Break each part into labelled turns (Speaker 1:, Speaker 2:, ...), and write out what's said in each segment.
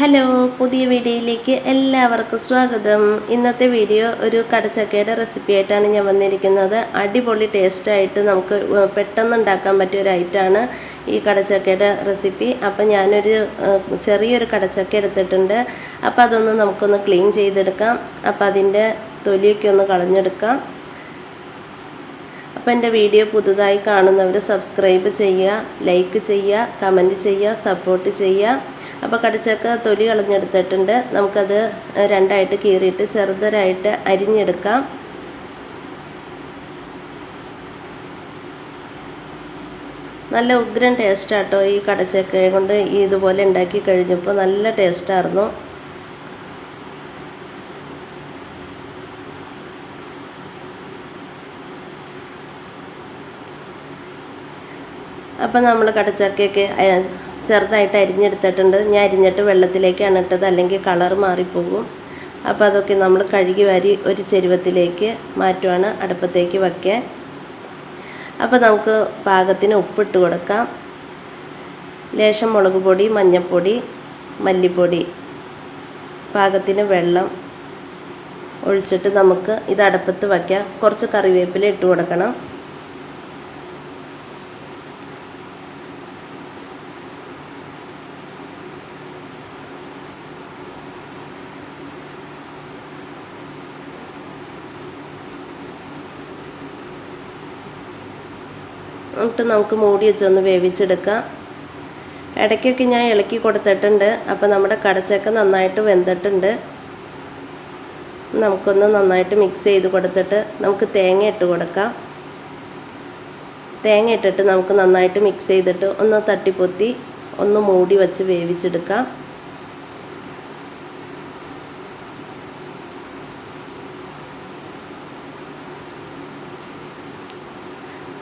Speaker 1: Hello, പുതിയ വീഡിയോയിലേക്ക് എല്ലാവർക്കും സ്വാഗതം. ഇന്നത്തെ വീഡിയോ ഒരു കടച്ചക്കയുടെ റെസിപ്പി ആയിട്ടാണ് ഞാൻ വന്നിരിക്കുന്നത്. അടിപൊളി ടേസ്റ്റായിട്ട് നമുക്ക് പെട്ടെന്ന് ഉണ്ടാക്കാൻ പറ്റിയ ഒരു ഐറ്റമാണ് ഈ കടച്ചക്കയുടെ റെസിപ്പി. അപ്പം ഞാനൊരു ചെറിയൊരു കടച്ചക്ക എടുത്തിട്ടുണ്ട്. അപ്പോൾ അതൊന്ന് നമുക്കൊന്ന് ക്ലീൻ ചെയ്തെടുക്കാം. അപ്പം അതിൻ്റെ തൊലിയൊക്കെ ഒന്ന് കളഞ്ഞെടുക്കാം. അപ്പോൾ എൻ്റെ വീഡിയോ പുതുതായി കാണുന്നവർ സബ്സ്ക്രൈബ് ചെയ്യുക, ലൈക്ക് ചെയ്യുക, കമൻറ്റ് ചെയ്യുക, സപ്പോർട്ട് ചെയ്യുക. അപ്പോൾ കടച്ചക്ക തൊലി കളഞ്ഞെടുത്തിട്ടുണ്ട്. നമുക്കത് രണ്ടായിട്ട് കീറിയിട്ട് ചെറുതരായിട്ട് അരിഞ്ഞെടുക്കാം. നല്ല ഉഗ്രൻ ടേസ്റ്റാട്ടോ ഈ കടച്ചക്കയെ കൊണ്ട് ഇതുപോലെ ഉണ്ടാക്കി കഴിഞ്ഞപ്പോൾ നല്ല ടേസ്റ്റായിരുന്നു. അപ്പോൾ നമ്മൾ കടച്ചക്കയൊക്കെ ചെറുതായിട്ട് അരിഞ്ഞെടുത്തിട്ടുണ്ട്. ഞാൻ അരിഞ്ഞിട്ട് വെള്ളത്തിലേക്കാണ് ഇട്ടത്, അല്ലെങ്കിൽ കളർ മാറിപ്പോകും. അപ്പോൾ അതൊക്കെ നമ്മൾ കഴുകി വാരി ഒരു ചെരുവത്തിലേക്ക് മാറ്റുവാണ്, അടുപ്പത്തേക്ക് വയ്ക്കാൻ. അപ്പോൾ നമുക്ക് പാകത്തിന് ഉപ്പിട്ട് കൊടുക്കാം. ലേശം മുളക് പൊടി, മഞ്ഞൾപ്പൊടി, മല്ലിപ്പൊടി, പാകത്തിന് വെള്ളം ഒഴിച്ചിട്ട് നമുക്ക് ഇത് അടുപ്പത്ത് വയ്ക്കാം. കുറച്ച് കറിവേപ്പില ഇട്ട് കൊടുക്കണം. എന്നിട്ട് നമുക്ക് മൂടി വെച്ചൊന്ന് വേവിച്ചെടുക്കാം. ഇടയ്ക്കൊക്കെ ഞാൻ ഇളക്കി കൊടുത്തിട്ടുണ്ട്. അപ്പോൾ നമ്മുടെ കടച്ചക്ക നന്നായിട്ട് വെന്തിട്ടുണ്ട്. നമുക്കൊന്ന് നന്നായിട്ട് മിക്സ് ചെയ്ത് കൊടുത്തിട്ട് നമുക്ക് തേങ്ങ ഇട്ട് കൊടുക്കാം. തേങ്ങ ഇട്ടിട്ട് നമുക്ക് നന്നായിട്ട് മിക്സ് ചെയ്തിട്ട് ഒന്ന് തട്ടിപ്പൊത്തി ഒന്ന് മൂടി വെച്ച് വേവിച്ചെടുക്കാം.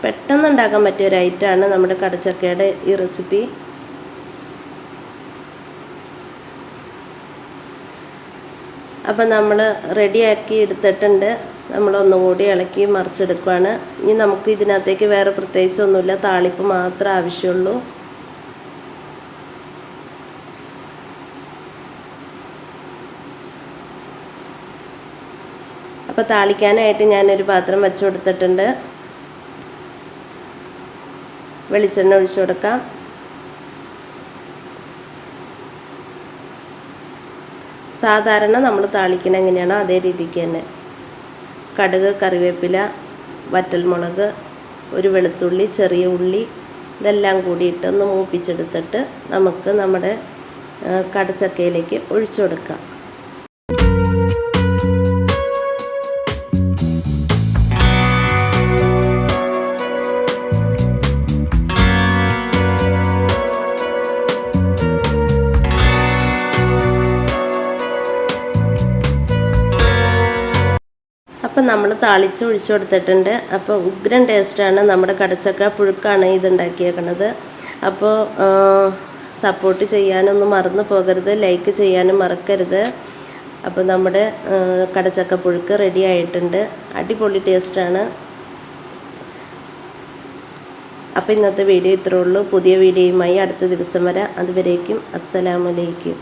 Speaker 1: പെട്ടെന്ന് ഉണ്ടാക്കാൻ പറ്റിയ ഒരു ഐറ്റമാണ് നമ്മുടെ കടച്ചക്കയുടെ ഈ റെസിപ്പി. അപ്പം നമ്മൾ റെഡിയാക്കി എടുത്തിട്ടുണ്ട്. നമ്മളൊന്നുകൂടി ഇളക്കി മറിച്ചെടുക്കുകയാണ്. ഇനി നമുക്ക് ഇതിനകത്തേക്ക് വേറെ പ്രത്യേകിച്ചൊന്നുമില്ല, താളിപ്പ് മാത്രമേ ആവശ്യമുള്ളൂ. അപ്പോൾ താളിക്കാനായിട്ട് ഞാനൊരു പാത്രം വെച്ച് കൊടുത്തിട്ടുണ്ട്. വെളിച്ചെണ്ണ ഒഴിച്ചു കൊടുക്കാം. സാധാരണ നമ്മൾ താളിക്കണ എങ്ങനെയാണോ അതേ രീതിക്ക് തന്നെ കടുക്, കറിവേപ്പില, വറ്റൽമുളക്, ഒരു വെളുത്തുള്ളി, ചെറിയ ഉള്ളി, ഇതെല്ലാം കൂടിയിട്ട് ഒന്ന് മൂപ്പിച്ചെടുത്തിട്ട് നമുക്ക് നമ്മുടെ കടച്ചക്കയിലേക്ക് ഒഴിച്ചു കൊടുക്കാം. അപ്പം നമ്മൾ താളിച്ച് ഒഴിച്ചു കൊടുത്തിട്ടുണ്ട്. അപ്പോൾ ഉഗ്രൻ ടേസ്റ്റാണ്. നമ്മുടെ കടച്ചക്ക പുഴുക്കാണ് ഇതുണ്ടാക്കിയേക്കണത്. അപ്പോൾ സപ്പോർട്ട് ചെയ്യാനൊന്നും മറന്നു പോകരുത്, ലൈക്ക് ചെയ്യാനും മറക്കരുത്. അപ്പോൾ നമ്മുടെ കടച്ചക്ക പുഴുക്ക് റെഡി ആയിട്ടുണ്ട്. അടിപൊളി ടേസ്റ്റാണ്. അപ്പോൾ ഇന്നത്തെ വീഡിയോ ഇത്രേ ഉള്ളൂ. പുതിയ വീഡിയോയുമായി അടുത്ത ദിവസം വരാം. അതുവരേക്കും അസ്സലാമു അലൈക്കും.